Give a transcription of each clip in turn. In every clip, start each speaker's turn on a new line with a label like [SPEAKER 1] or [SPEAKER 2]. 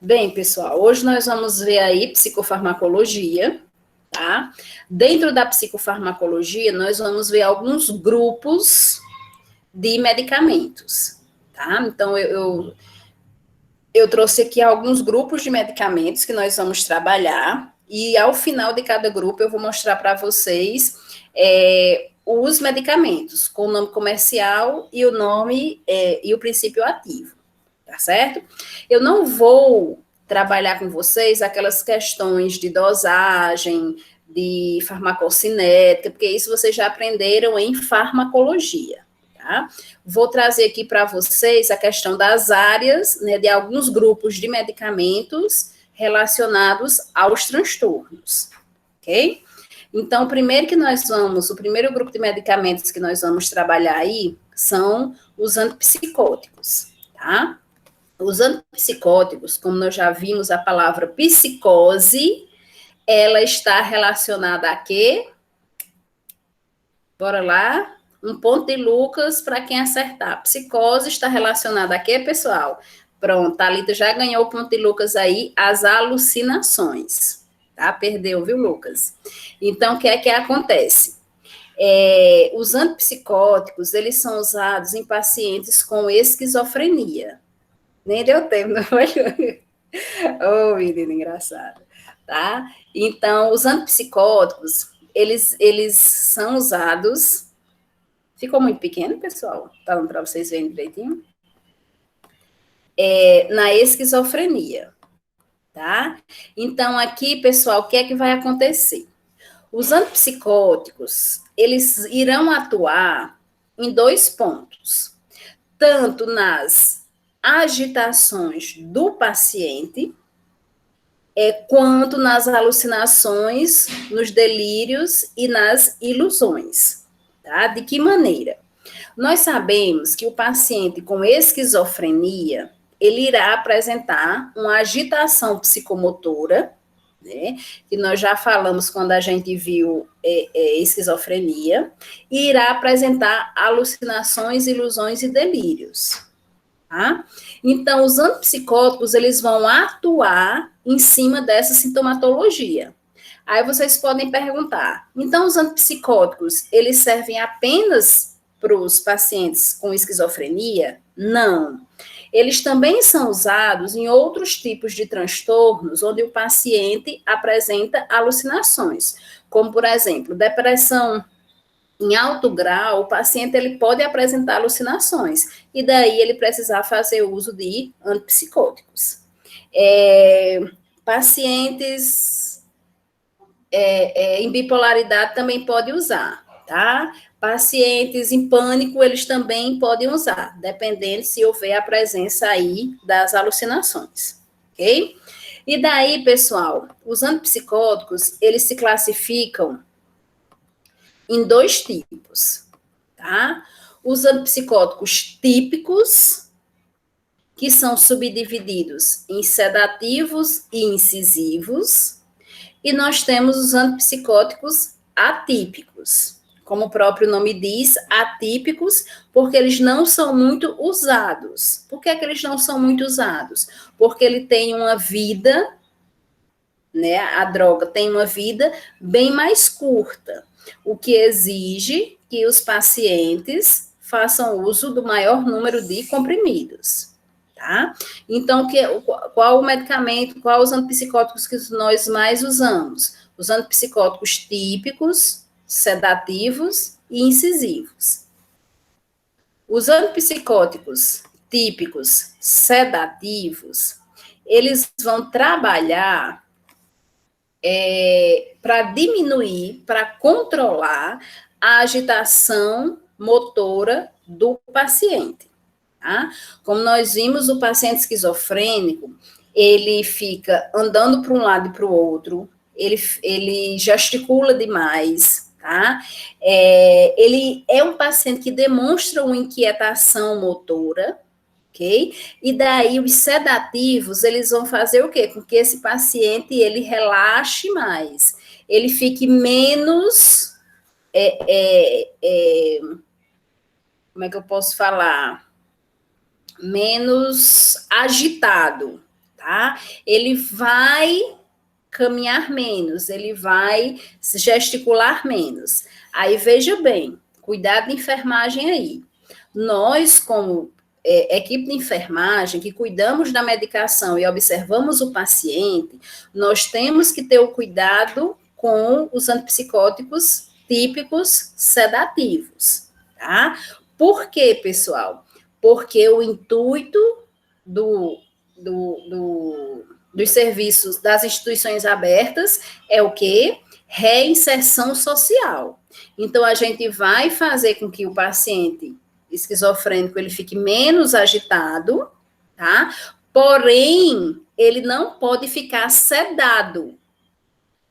[SPEAKER 1] Bem, pessoal, hoje nós vamos ver aí psicofarmacologia, tá? Dentro da psicofarmacologia, nós vamos ver alguns grupos de medicamentos, tá? Então, eu trouxe aqui alguns grupos de medicamentos que nós vamos trabalhar, e ao final de cada grupo eu vou mostrar para vocês os medicamentos, com o nome comercial e o nome e o princípio ativo, tá certo? Eu não vou trabalhar com vocês aquelas questões de dosagem, de farmacocinética, porque isso vocês já aprenderam em farmacologia, tá? Vou trazer aqui para vocês a questão das áreas, né, de alguns grupos de medicamentos relacionados aos transtornos, ok? Então, o primeiro grupo de medicamentos que nós vamos trabalhar aí são os antipsicóticos, tá? Os antipsicóticos, como nós já vimos a palavra psicose, ela está relacionada a quê? Bora lá? Um ponto de Lucas para quem acertar. Psicose está relacionada a quê, pessoal? Pronto, a Thalita já ganhou o ponto de Lucas aí, as alucinações. Tá? Perdeu, viu, Lucas? Então, o que é que acontece? Os antipsicóticos, eles são usados em pacientes com esquizofrenia. Nem deu tempo, não foi? Ô, menino engraçado, tá? Então, os antipsicóticos, eles são usados... Ficou muito pequeno, pessoal? Tá dando para vocês verem direitinho? Na esquizofrenia, tá? Então, aqui, pessoal, o que é que vai acontecer? Os antipsicóticos, eles irão atuar em dois pontos. Tanto nas agitações do paciente, quanto nas alucinações, nos delírios e nas ilusões, tá? De que maneira? Nós sabemos que o paciente com esquizofrenia, ele irá apresentar uma agitação psicomotora, né? Que nós já falamos quando a gente viu esquizofrenia, e irá apresentar alucinações, ilusões e delírios. Tá? Então, os antipsicóticos, eles vão atuar em cima dessa sintomatologia. Aí vocês podem perguntar, então os antipsicóticos, eles servem apenas para os pacientes com esquizofrenia? Não. Eles também são usados em outros tipos de transtornos, onde o paciente apresenta alucinações, como, por exemplo, depressão em alto grau, o paciente ele pode apresentar alucinações, e daí ele precisar fazer uso de antipsicóticos. Pacientes em bipolaridade também pode usar, tá? Pacientes em pânico, eles também podem usar, dependendo se houver a presença aí das alucinações, ok? E daí, pessoal, os antipsicóticos, eles se classificam em dois tipos, tá? Os antipsicóticos típicos, que são subdivididos em sedativos e incisivos, e nós temos os antipsicóticos atípicos, como o próprio nome diz, atípicos, porque eles não são muito usados. Por que é que eles não são muito usados? Porque ele tem uma vida, né? A droga tem uma vida bem mais curta, o que exige que os pacientes façam uso do maior número de comprimidos, tá? Então, qual o medicamento, qual os antipsicóticos que nós mais usamos? Os antipsicóticos típicos, sedativos e incisivos. Os antipsicóticos típicos, sedativos, eles vão trabalhar para diminuir, para controlar a agitação motora do paciente. Tá? Como nós vimos, o paciente esquizofrênico, ele fica andando para um lado e para o outro, ele gesticula demais, tá? Ele é um paciente que demonstra uma inquietação motora, ok? E daí os sedativos, eles vão fazer o quê? Com que esse paciente, ele relaxe mais, ele fique menos, como é que eu posso falar? Menos agitado, tá? Ele vai caminhar menos, ele vai gesticular menos. Aí, veja bem, cuidado de enfermagem aí. Nós, como equipe de enfermagem, que cuidamos da medicação e observamos o paciente, nós temos que ter o cuidado com os antipsicóticos típicos sedativos, tá? Por quê, pessoal? Porque o intuito dos serviços das instituições abertas é o quê? Reinserção social. Então, a gente vai fazer com que o paciente esquizofrênico ele fique menos agitado, tá? Porém, ele não pode ficar sedado,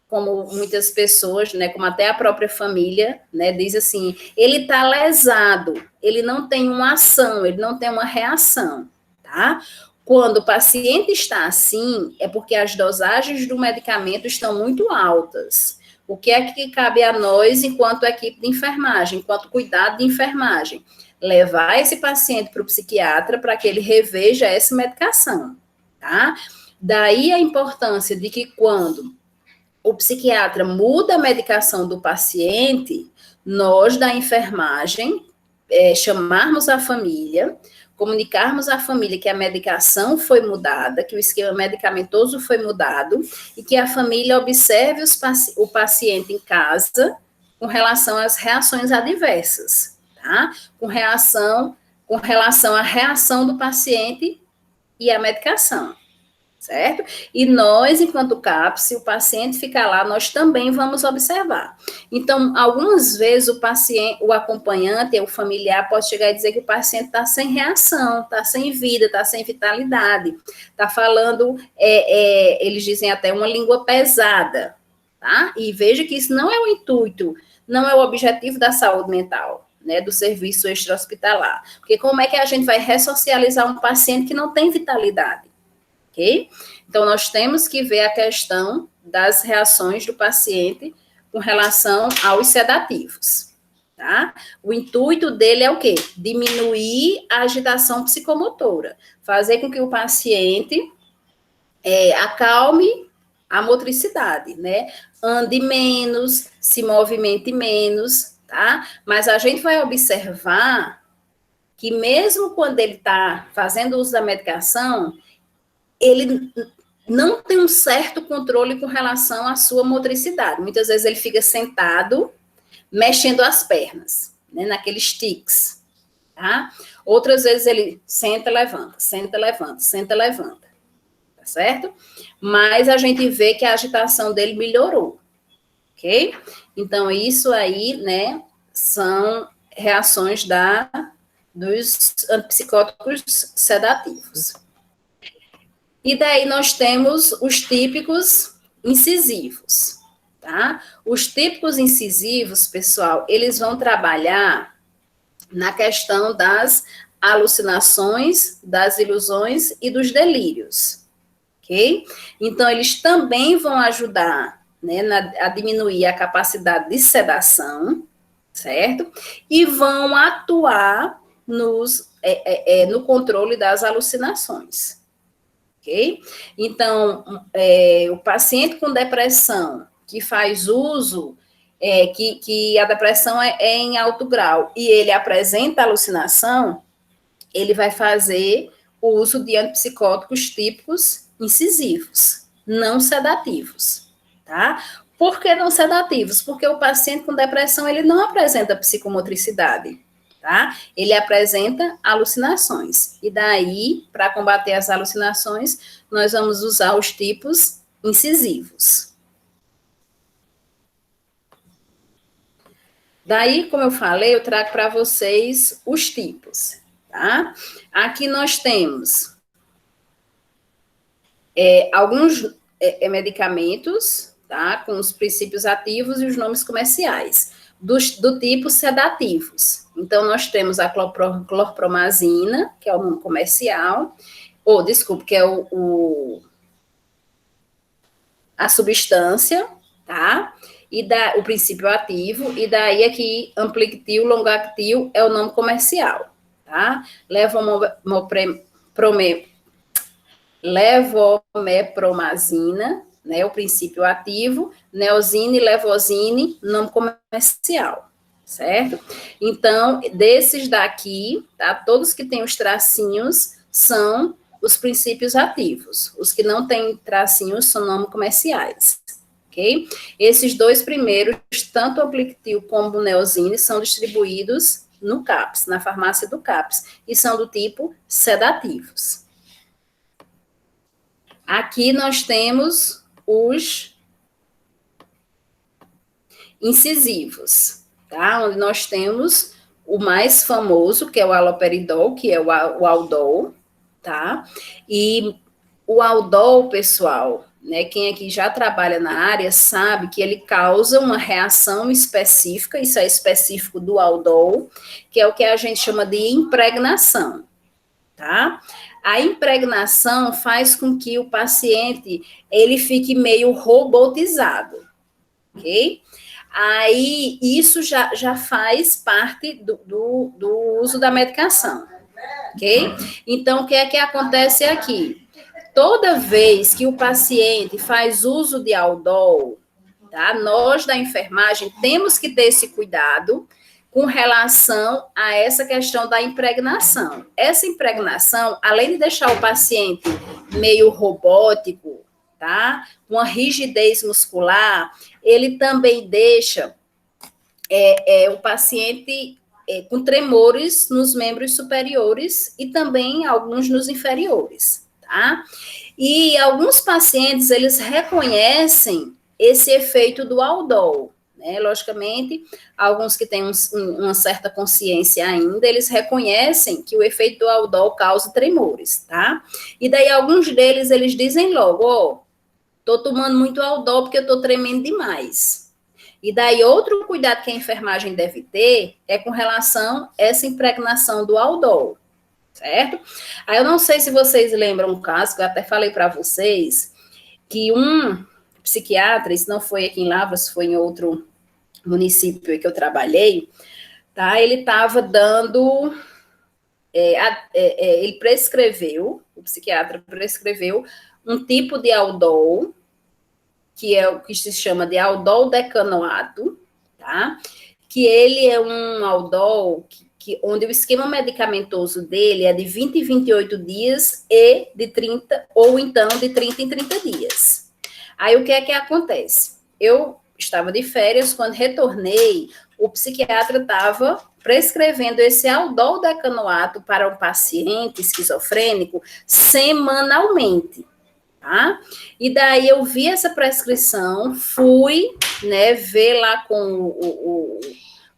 [SPEAKER 1] como muitas pessoas, né, como até a própria família, né, diz assim, ele está lesado, ele não tem uma ação, ele não tem uma reação, tá? Quando o paciente está assim, é porque as dosagens do medicamento estão muito altas. O que é que cabe a nós, enquanto equipe de enfermagem, enquanto cuidado de enfermagem? Levar esse paciente para o psiquiatra para que ele reveja essa medicação, tá? Daí a importância de que quando o psiquiatra muda a medicação do paciente, nós da enfermagem chamarmos a família, comunicarmos à família que a medicação foi mudada, que o esquema medicamentoso foi mudado, e que a família observe o paciente em casa com relação às reações adversas, tá? Com relação à reação do paciente e à medicação. Certo? E nós, enquanto CAPS, se o paciente ficar lá, nós também vamos observar. Então, algumas vezes o paciente, o acompanhante, o familiar pode chegar e dizer que o paciente está sem reação, está sem vida, está sem vitalidade, está falando, eles dizem até uma língua pesada, tá? E veja que isso não é o intuito, não é o objetivo da saúde mental, né, do serviço extra-hospitalar. Porque como é que a gente vai ressocializar um paciente que não tem vitalidade? Ok? Então, nós temos que ver a questão das reações do paciente com relação aos sedativos, tá? O intuito dele é o quê? Diminuir a agitação psicomotora, fazer com que o paciente acalme a motricidade, né? Ande menos, se movimente menos, tá? Mas a gente vai observar que mesmo quando ele está fazendo uso da medicação, ele não tem um certo controle com relação à sua motricidade. Muitas vezes ele fica sentado, mexendo as pernas, né, naqueles tics, tá? Outras vezes ele senta, levanta, senta, levanta, senta, levanta, tá certo? Mas a gente vê que a agitação dele melhorou, ok? Então, isso aí, né, são reações dos antipsicóticos sedativos. E daí nós temos os típicos incisivos, tá? Os típicos incisivos, pessoal, eles vão trabalhar na questão das alucinações, das ilusões e dos delírios, ok? Então, eles também vão ajudar, né, a diminuir a capacidade de sedação, certo? E vão atuar no controle das alucinações. Ok? Então, o paciente com depressão que faz uso, que a depressão é em alto grau e ele apresenta alucinação, ele vai fazer o uso de antipsicóticos típicos incisivos, não sedativos, tá? Por que não sedativos? Porque o paciente com depressão, ele não apresenta psicomotricidade, tá? Ele apresenta alucinações. E daí, para combater as alucinações, nós vamos usar os tipos incisivos. Daí, como eu falei, eu trago para vocês os tipos, tá? Aqui nós temos alguns medicamentos, tá? Com os princípios ativos e os nomes comerciais. Do tipo sedativos. Então, nós temos a clorpromazina, que é o nome comercial, que é a substância, tá? E o princípio ativo, e daí aqui Amplictil, Longactil é o nome comercial, tá? levomepromazina, né, o princípio ativo, neosine e levosine, nome comercial, certo? Então, desses daqui, tá, todos que têm os tracinhos são os princípios ativos. Os que não têm tracinhos são nomes comerciais, ok? Esses dois primeiros, tanto o Amplitil como o neosine, são distribuídos no CAPS, na farmácia do CAPS, e são do tipo sedativos. Aqui nós temos os incisivos, tá? Onde nós temos o mais famoso, que é o haloperidol, que é o Aldol, tá? E o Aldol, pessoal, né? Quem aqui já trabalha na área sabe que ele causa uma reação específica, isso é específico do Aldol, que é o que a gente chama de impregnação, tá? A impregnação faz com que o paciente ele fique meio robotizado, ok? Aí isso já faz parte do uso da medicação, ok? Então, o que é que acontece aqui? Toda vez que o paciente faz uso de Aldol, tá? Nós da enfermagem temos que ter esse cuidado com relação a essa questão da impregnação. Essa impregnação, além de deixar o paciente meio robótico, tá? Uma rigidez muscular, ele também deixa o paciente com tremores nos membros superiores e também alguns nos inferiores, tá? E alguns pacientes, eles reconhecem esse efeito do Aldol, né? Logicamente, alguns que têm uma certa consciência ainda, eles reconhecem que o efeito do Aldol causa tremores, tá? E daí alguns deles, eles dizem logo, ó, tô tomando muito Aldol porque eu tô tremendo demais. E daí outro cuidado que a enfermagem deve ter é com relação a essa impregnação do Aldol, certo? Aí eu não sei se vocês lembram um caso, que eu até falei para vocês, que um psiquiatra, isso não foi aqui em Lavras, foi em outro município que eu trabalhei, tá? Ele estava dando, ele prescreveu, o psiquiatra prescreveu um tipo de Aldol, que é o que se chama de Aldol decanoato, tá? Que ele é um Aldol onde o esquema medicamentoso dele é de 20 em 28 dias e de 30, ou então de 30 em 30 dias. Aí o que é que acontece? Eu estava de férias, quando retornei, o psiquiatra estava prescrevendo esse Aldol decanoato para um paciente esquizofrênico semanalmente. Tá? E daí eu vi essa prescrição, fui, né, ver lá com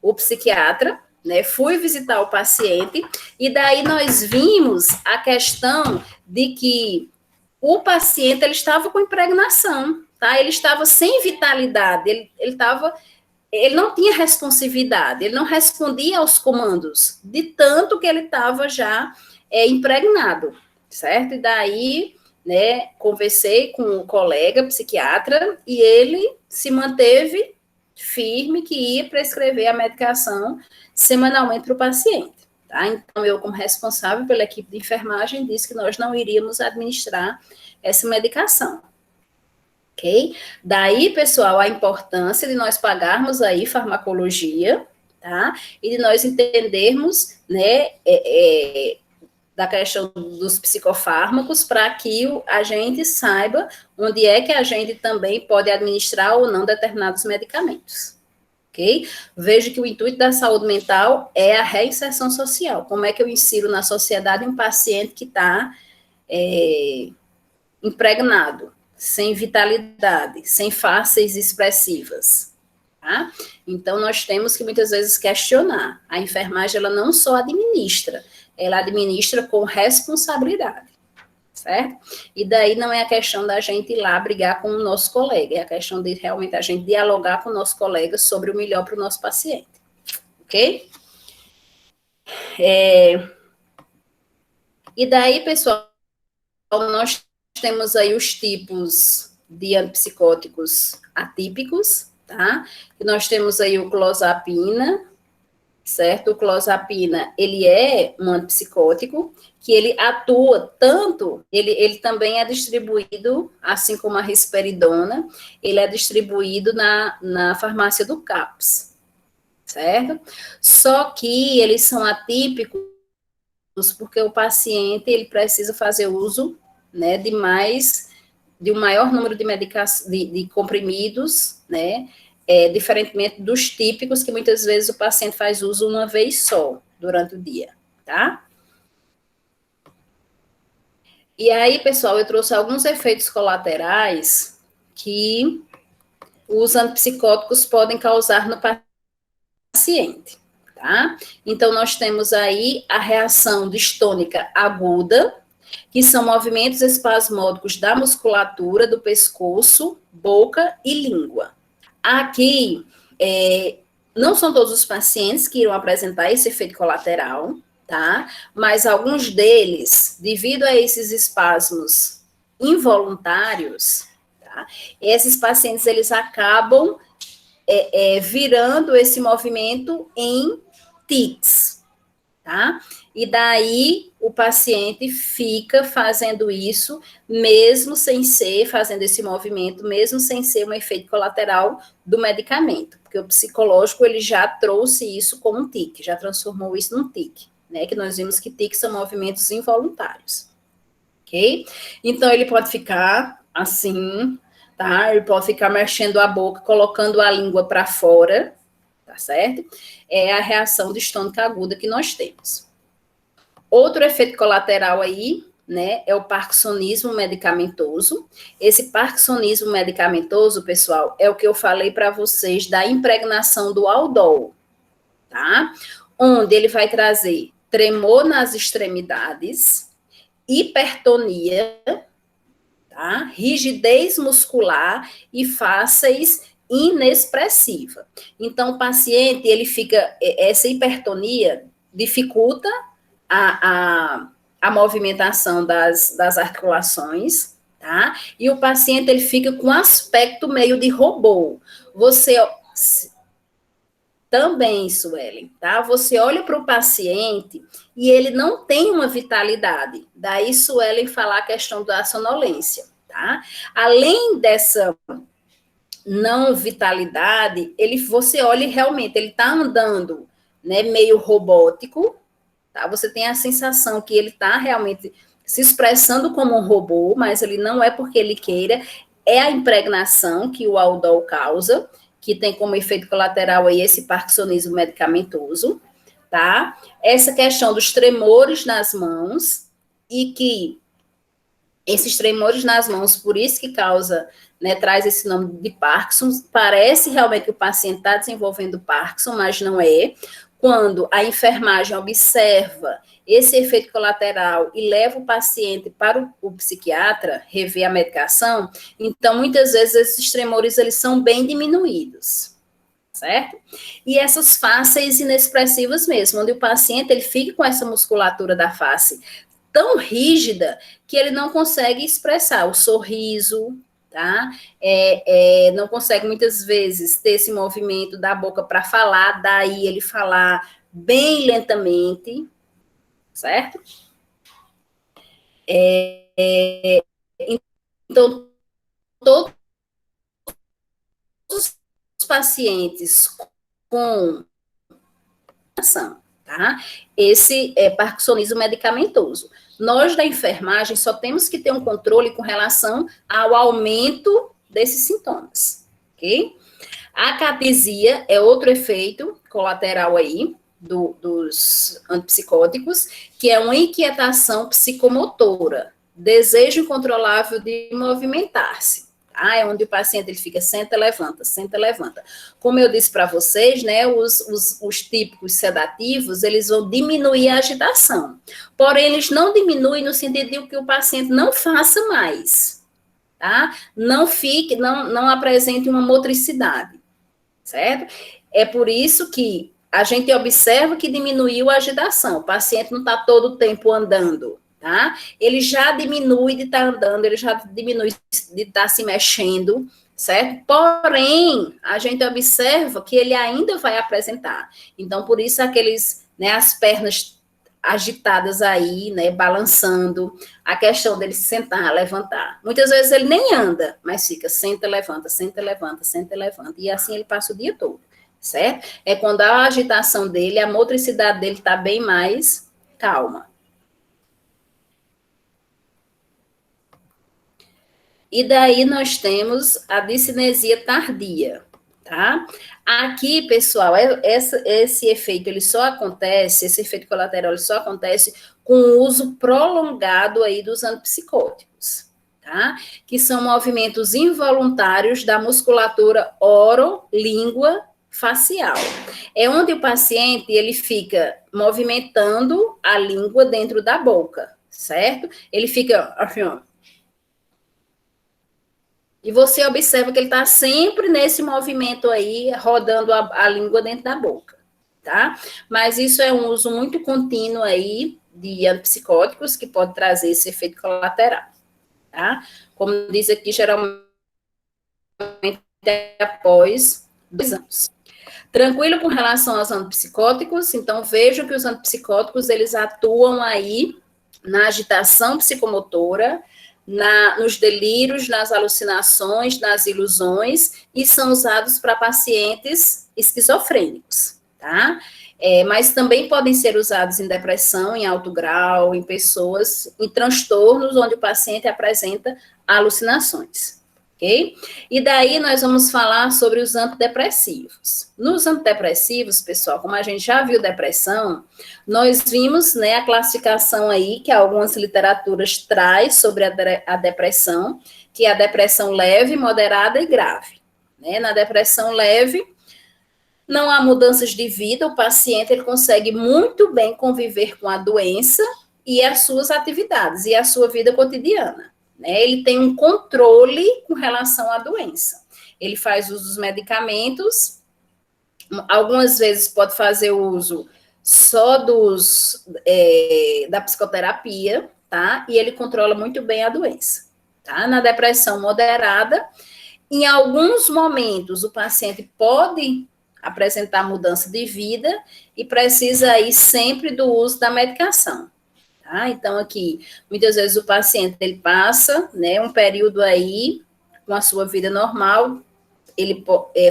[SPEAKER 1] o psiquiatra, né, fui visitar o paciente, e daí nós vimos a questão de que o paciente, ele estava com impregnação, tá? Ele estava sem vitalidade, ele não tinha responsividade, ele não respondia aos comandos, de tanto que ele estava já impregnado, certo? E daí, né, conversei com um colega psiquiatra e ele se manteve firme que ia prescrever a medicação semanalmente para o paciente. Tá? Então, eu, como responsável pela equipe de enfermagem, disse que nós não iríamos administrar essa medicação. Ok? Daí, pessoal, a importância de nós pagarmos aí farmacologia, tá? E de nós entendermos, né, da questão dos psicofármacos para que a gente saiba onde é que a gente também pode administrar ou não determinados medicamentos. Ok? Veja que o intuito da saúde mental é a reinserção social. Como é que eu insiro na sociedade um paciente que está impregnado, sem vitalidade, sem faces expressivas, tá? Então, nós temos que muitas vezes questionar. A enfermagem, ela não só administra, ela administra com responsabilidade, certo? E daí não é a questão da gente ir lá brigar com o nosso colega, é a questão de realmente a gente dialogar com o nosso colega sobre o melhor para o nosso paciente, ok? E daí, pessoal, nós temos aí os tipos de antipsicóticos atípicos, tá? E nós temos aí o clozapina, certo? O clozapina, ele é um antipsicótico, que ele atua tanto, ele também é distribuído, assim como a risperidona, ele é distribuído na farmácia do CAPS, certo? Só que eles são atípicos porque o paciente, ele precisa fazer uso, né, de um maior número de de comprimidos, né, diferentemente dos típicos, que muitas vezes o paciente faz uso uma vez só, durante o dia, tá? E aí, pessoal, eu trouxe alguns efeitos colaterais que os antipsicóticos podem causar no paciente, tá? Então, nós temos aí a reação distônica aguda, que são movimentos espasmódicos da musculatura do pescoço, boca e língua. Aqui, não são todos os pacientes que irão apresentar esse efeito colateral, tá? Mas alguns deles, devido a esses espasmos involuntários, tá? Esses pacientes, eles acabam virando esse movimento em tics, tá? E daí o paciente fica fazendo isso, mesmo sem ser, fazendo esse movimento, mesmo sem ser um efeito colateral do medicamento, porque o psicológico, ele já trouxe isso como um tique, já transformou isso num tique, né? Que nós vimos que tiques são movimentos involuntários, ok? Então, ele pode ficar assim, tá? Ele pode ficar mexendo a boca, colocando a língua para fora, tá certo? É a reação distônica aguda que nós temos. Outro efeito colateral aí, né, é o parkinsonismo medicamentoso. Esse parkinsonismo medicamentoso, pessoal, é o que eu falei para vocês da impregnação do aldol, tá? Onde ele vai trazer tremor nas extremidades, hipertonia, tá? Rigidez muscular e fásceis inexpressiva. Então, o paciente, ele fica, essa hipertonia dificulta a movimentação das articulações, tá? E o paciente, ele fica com aspecto meio de robô. Você também, Suelen, tá? Você olha para o paciente e ele não tem uma vitalidade. Daí, Suelen falar a questão da sonolência, tá? Além dessa não vitalidade, você olha e realmente ele está andando, né, meio robótico, tá? Você tem a sensação que ele está realmente se expressando como um robô, mas ele não é porque ele queira, é a impregnação que o aldol causa, que tem como efeito colateral aí esse parkinsonismo medicamentoso, tá? Essa questão dos tremores nas mãos, e que esses tremores nas mãos, por isso que causa, né, traz esse nome de Parkinson, parece realmente que o paciente está desenvolvendo Parkinson, mas não é. Quando a enfermagem observa esse efeito colateral e leva o paciente para o psiquiatra rever a medicação, então, muitas vezes, esses tremores, eles são bem diminuídos, certo? E essas faces inexpressivas mesmo, onde o paciente, ele fica com essa musculatura da face tão rígida que ele não consegue expressar o sorriso, tá? Não consegue muitas vezes ter esse movimento da boca para falar, daí ele falar bem lentamente, certo? Então, todos os pacientes com ação, tá? Esse é parkinsonismo medicamentoso. Nós da enfermagem só temos que ter um controle com relação ao aumento desses sintomas, ok? A acatesia é outro efeito colateral aí dos antipsicóticos, que é uma inquietação psicomotora, desejo incontrolável de movimentar-se. É onde o paciente ele fica senta, levanta, senta, levanta. Como eu disse para vocês, né, os típicos sedativos, eles vão diminuir a agitação. Porém, eles não diminuem no sentido de que o paciente não faça mais, tá? Não apresente uma motricidade, certo? É por isso que a gente observa que diminuiu a agitação. O paciente não está todo o tempo andando, tá? Ele já diminui de estar andando, ele já diminui de estar se mexendo, certo? Porém, a gente observa que ele ainda vai apresentar. Então, por isso, aqueles, né, as pernas agitadas aí, né, balançando, a questão dele se sentar, levantar. Muitas vezes ele nem anda, mas fica, senta, levanta, senta, levanta, senta, levanta, e assim ele passa o dia todo, certo? É quando a agitação dele, a motricidade dele está bem mais calma. E daí nós temos a discinesia tardia, tá? Aqui, pessoal, esse efeito, ele só acontece, esse efeito colateral, ele só acontece com o uso prolongado aí dos antipsicóticos, tá? Que são movimentos involuntários da musculatura oro-língua facial. É onde o paciente, ele fica movimentando a língua dentro da boca, certo? Ele fica, assim, ó, e você observa que ele está sempre nesse movimento aí, rodando a língua dentro da boca, tá? Mas isso é um uso muito contínuo aí de antipsicóticos que pode trazer esse efeito colateral, tá? Como diz aqui, geralmente após 2 anos. Tranquilo com relação aos antipsicóticos, então vejo que os antipsicóticos, eles atuam aí na agitação psicomotora, nos delírios, nas alucinações, nas ilusões, e são usados para pacientes esquizofrênicos, tá? Mas também podem ser usados em depressão, em alto grau, em pessoas, em transtornos onde o paciente apresenta alucinações. Okay? E daí nós vamos falar sobre os antidepressivos. Nos antidepressivos, pessoal, como a gente já viu depressão, nós vimos, né, a classificação aí que algumas literaturas traz sobre a depressão, que é a depressão leve, moderada e grave. Né? Na depressão leve, não há mudanças de vida, o paciente ele consegue muito bem conviver com a doença e as suas atividades e a sua vida cotidiana. Né? Ele tem um controle com relação à doença. Ele faz uso dos medicamentos, algumas vezes pode fazer uso só da psicoterapia, tá? E ele controla muito bem a doença, tá? Na depressão moderada, em alguns momentos o paciente pode apresentar mudança de vida e precisa aí sempre do uso da medicação. Tá? Então, aqui, muitas vezes o paciente, ele passa, né, um período aí com a sua vida normal, ele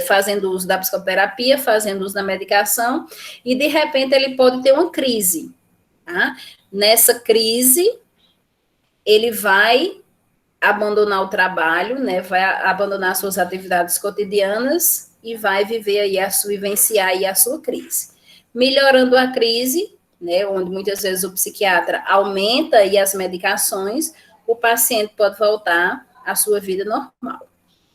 [SPEAKER 1] fazendo uso da psicoterapia, fazendo uso da medicação, e de repente ele pode ter uma crise. Tá? Nessa crise, ele vai abandonar o trabalho, né, vai abandonar suas atividades cotidianas e vai viver aí vivenciar aí a sua crise. Melhorando a crise, né, onde muitas vezes o psiquiatra aumenta aí as medicações, o paciente pode voltar à sua vida normal,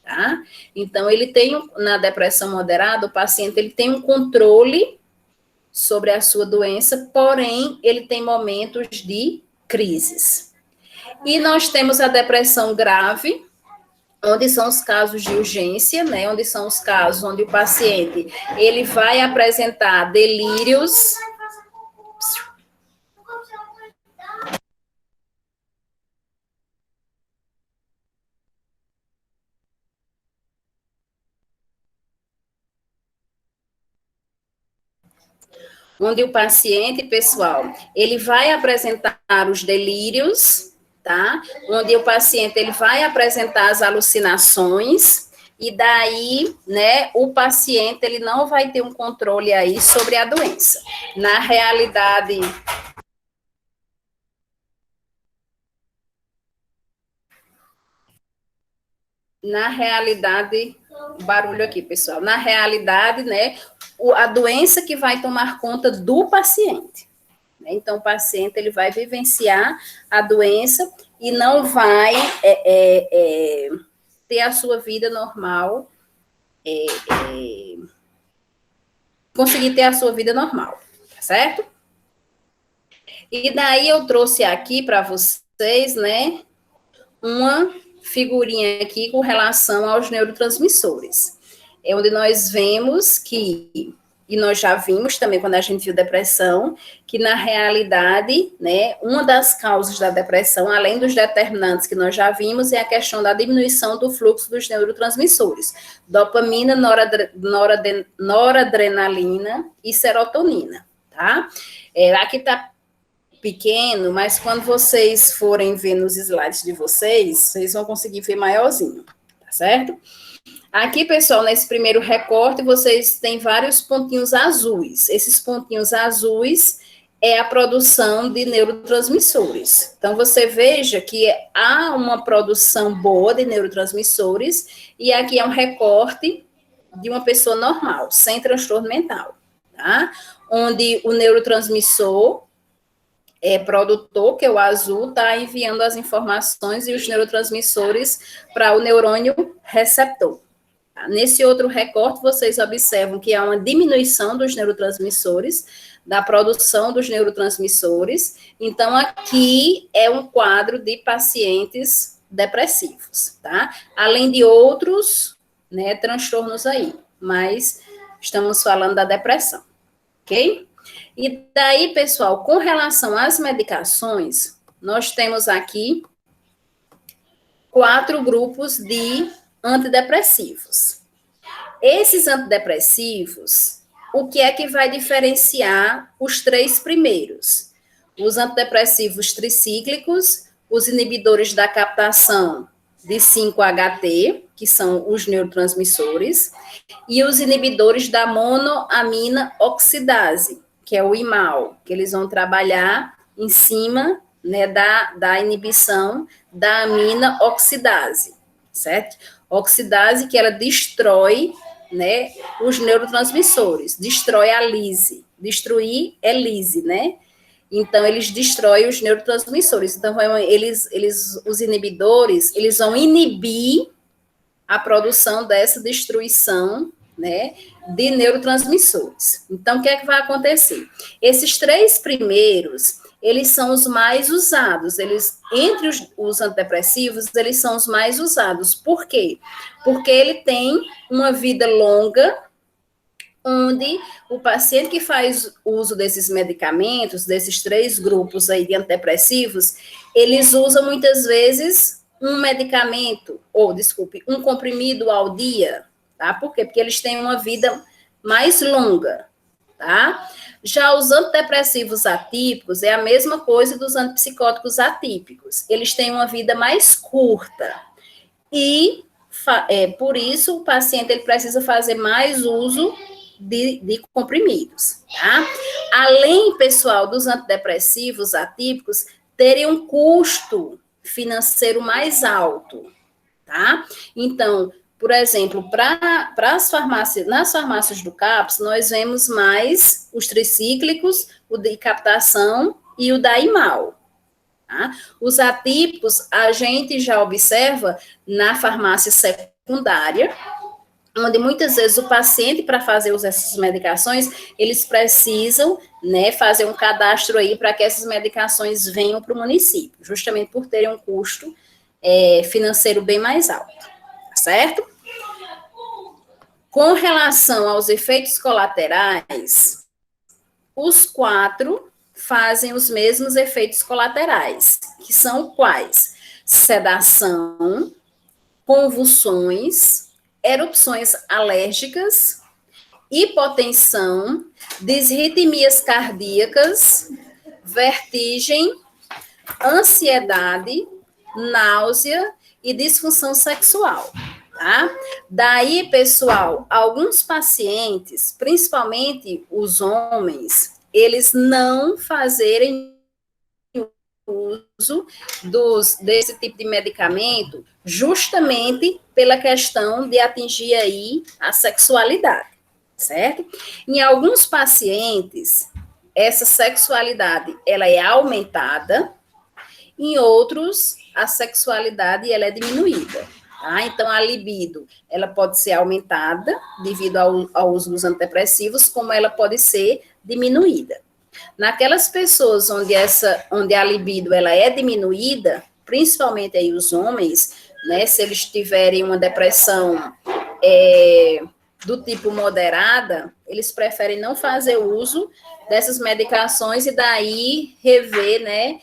[SPEAKER 1] tá? Então, ele tem, na depressão moderada, o paciente ele tem um controle sobre a sua doença, porém, ele tem momentos de crises. E nós temos a depressão grave, onde são os casos de urgência, né? Onde são os casos onde o paciente ele vai apresentar delírios. Onde o paciente, pessoal, ele vai apresentar os delírios, tá? Onde o paciente ele vai apresentar as alucinações e daí, né, o paciente ele não vai ter um controle aí sobre a doença. Na realidade, barulho aqui, pessoal. Na realidade, né, a doença que vai tomar conta do paciente. Né? Então, o paciente ele vai vivenciar a doença e não vai ter a sua vida normal, conseguir ter a sua vida normal, tá certo? E daí eu trouxe aqui para vocês, né, uma figurinha aqui com relação aos neurotransmissores. É onde nós vemos que e nós já vimos também, quando a gente viu depressão, que na realidade, né, uma das causas da depressão, além dos determinantes que nós já vimos, é a questão da diminuição do fluxo dos neurotransmissores, dopamina, noradrenalina e serotonina, tá? Aqui está pequeno, mas quando vocês forem ver nos slides de vocês, vocês vão conseguir ver maiorzinho, tá certo? Aqui, pessoal, nesse primeiro recorte, vocês têm vários pontinhos azuis. Esses pontinhos azuis é a produção de neurotransmissores. Então, você veja que há uma produção boa de neurotransmissores, e aqui é um recorte de uma pessoa normal, sem transtorno mental, tá? Onde o neurotransmissor produtor, que é o azul, está enviando as informações e os neurotransmissores para o neurônio receptor. Nesse outro recorte, vocês observam que há uma diminuição dos neurotransmissores, da produção dos neurotransmissores. Então, aqui é um quadro de pacientes depressivos, tá? Além de outros, né, transtornos aí, mas estamos falando da depressão, ok? E daí, pessoal, com relação às medicações, nós temos aqui 4 grupos de antidepressivos. Esses antidepressivos, o que é que vai diferenciar os 3 primeiros? Os antidepressivos tricíclicos, os inibidores da captação de 5-HT, que são os neurotransmissores, e os inibidores da monoamina oxidase, que é o IMAL, que eles vão trabalhar em cima, né, da inibição da amina oxidase, certo? Oxidase que ela destrói, né, os neurotransmissores, destrói a lise. Destruir é lise, né? Então, eles destroem os neurotransmissores. Então, os inibidores, eles vão inibir a produção dessa destruição, né, de neurotransmissores. Então, o que é que vai acontecer? Esses 3 primeiros, eles são os mais usados. Entre os antidepressivos, eles são os mais usados. Por quê? Porque ele tem uma vida longa, onde o paciente que faz uso desses medicamentos, desses 3 grupos aí de antidepressivos, eles usam muitas vezes um comprimido ao dia, tá? Por quê? Porque eles têm uma vida mais longa, tá? Já os antidepressivos atípicos é a mesma coisa dos antipsicóticos atípicos. Eles têm uma vida mais curta e, por isso, o paciente ele precisa fazer mais uso de comprimidos, tá? Além, pessoal, dos antidepressivos atípicos terem um custo financeiro mais alto, tá? Então, por exemplo, nas farmácias do CAPS, nós vemos mais os tricíclicos, o de captação e o da IMAL. Tá? Os atípicos, a gente já observa na farmácia secundária, onde muitas vezes o paciente, para fazer essas medicações, eles precisam, né, fazer um cadastro aí para que essas medicações venham para o município, justamente por terem um custo financeiro bem mais alto, tá certo? Com relação aos efeitos colaterais, os 4 fazem os mesmos efeitos colaterais, que são quais? Sedação, convulsões, erupções alérgicas, hipotensão, disritmias cardíacas, vertigem, ansiedade, náusea e disfunção sexual, tá? Daí, pessoal, alguns pacientes, principalmente os homens, eles não fazerem uso desse tipo de medicamento justamente pela questão de atingir aí a sexualidade, certo? Em alguns pacientes, essa sexualidade, ela é aumentada, em outros, a sexualidade, ela é diminuída, tá? Então, a libido, ela pode ser aumentada devido ao uso dos antidepressivos, como ela pode ser diminuída. Naquelas pessoas onde a libido ela é diminuída, principalmente aí os homens, né, se eles tiverem uma depressão do tipo moderada, eles preferem não fazer uso dessas medicações e daí rever, né,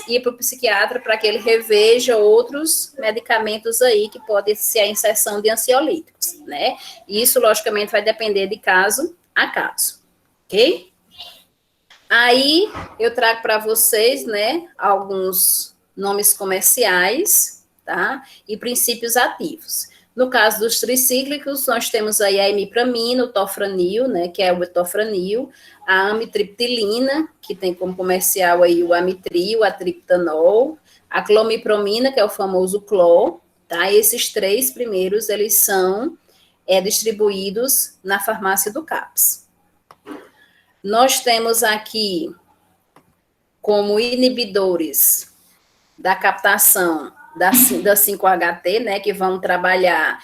[SPEAKER 1] ir para o psiquiatra para que ele reveja outros medicamentos aí que podem ser a inserção de ansiolíticos, né? E isso, logicamente, vai depender de caso a caso, ok? Aí eu trago para vocês, né, alguns nomes comerciais, tá? E princípios ativos. No caso dos tricíclicos, nós temos aí a imipramina, o tofranil, né, que é o etofranil, a amitriptilina, que tem como comercial aí o amitril, a triptanol, a clomipromina, que é o famoso cló, tá? Esses três primeiros, eles são distribuídos na farmácia do CAPS. Nós temos aqui como inibidores da captação da 5-HT, né, que vão trabalhar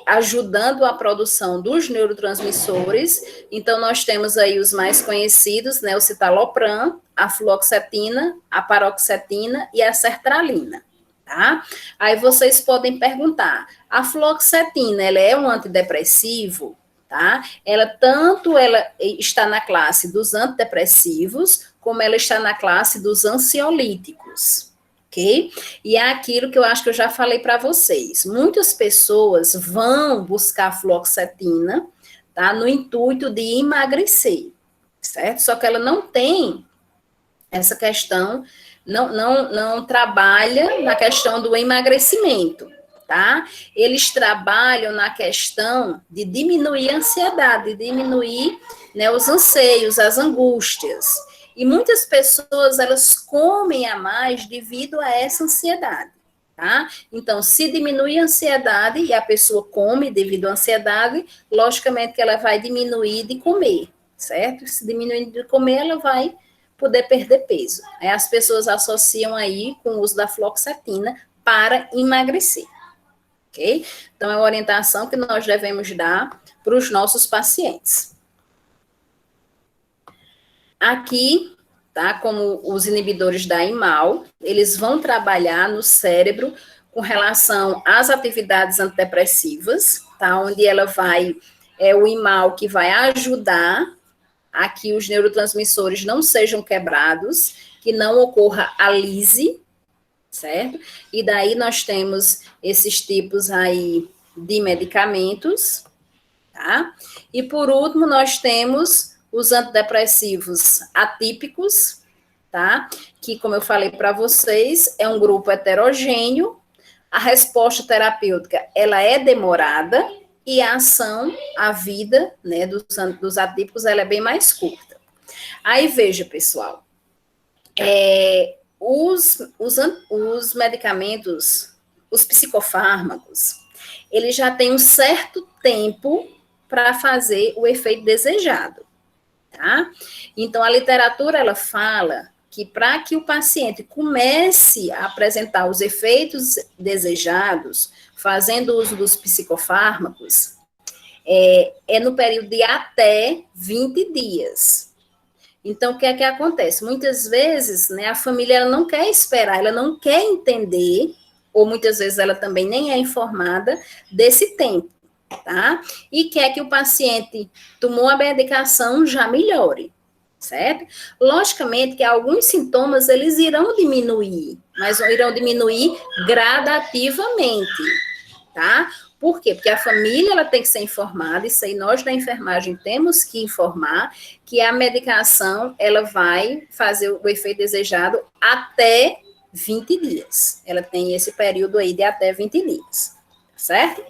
[SPEAKER 1] ajudando a produção dos neurotransmissores. Então, nós temos aí os mais conhecidos, né, o citalopram, a fluoxetina, a paroxetina e a sertralina, tá? Aí vocês podem perguntar, a fluoxetina, ela é um antidepressivo? Tá? Ela está na classe dos antidepressivos, como ela está na classe dos ansiolíticos, ok? E é aquilo que eu acho que eu já falei para vocês. Muitas pessoas vão buscar fluoxetina, tá? No intuito de emagrecer, certo? Só que ela não tem essa questão, não trabalha na questão do emagrecimento. Tá? Eles trabalham na questão de diminuir a ansiedade, de diminuir, né, os anseios, as angústias. E muitas pessoas, elas comem a mais devido a essa ansiedade, tá? Então, se diminui a ansiedade e a pessoa come devido à ansiedade, logicamente que ela vai diminuir de comer, certo? Se diminuir de comer, ela vai poder perder peso. Aí as pessoas associam aí com o uso da fluoxetina para emagrecer. Okay? Então, é uma orientação que nós devemos dar para os nossos pacientes. Aqui, tá, como os inibidores da IMAL, eles vão trabalhar no cérebro com relação às atividades antidepressivas, tá, onde ela vai, o IMAL que vai ajudar a que os neurotransmissores não sejam quebrados, que não ocorra a lise, certo? E daí nós temos esses tipos aí de medicamentos, tá? E por último, nós temos os antidepressivos atípicos, tá? Que, como eu falei para vocês, é um grupo heterogêneo, a resposta terapêutica, ela é demorada e a ação, a vida, né, dos atípicos, ela é bem mais curta. Aí, veja, pessoal, os medicamentos, os psicofármacos, eles já têm um certo tempo para fazer o efeito desejado, tá? Então, a literatura, ela fala que para que o paciente comece a apresentar os efeitos desejados, fazendo uso dos psicofármacos, é no período de até 20 dias. Então, o que é que acontece? Muitas vezes, né, a família ela não quer esperar, ela não quer entender, ou muitas vezes ela também nem é informada desse tempo, tá? E quer que o paciente tomou a medicação já melhore, certo? Logicamente que alguns sintomas eles irão diminuir, mas irão diminuir gradativamente, tá? Por quê? Porque a família ela tem que ser informada, isso aí nós da enfermagem temos que informar que a medicação ela vai fazer o efeito desejado até 20 dias. Ela tem esse período aí de até 20 dias, certo?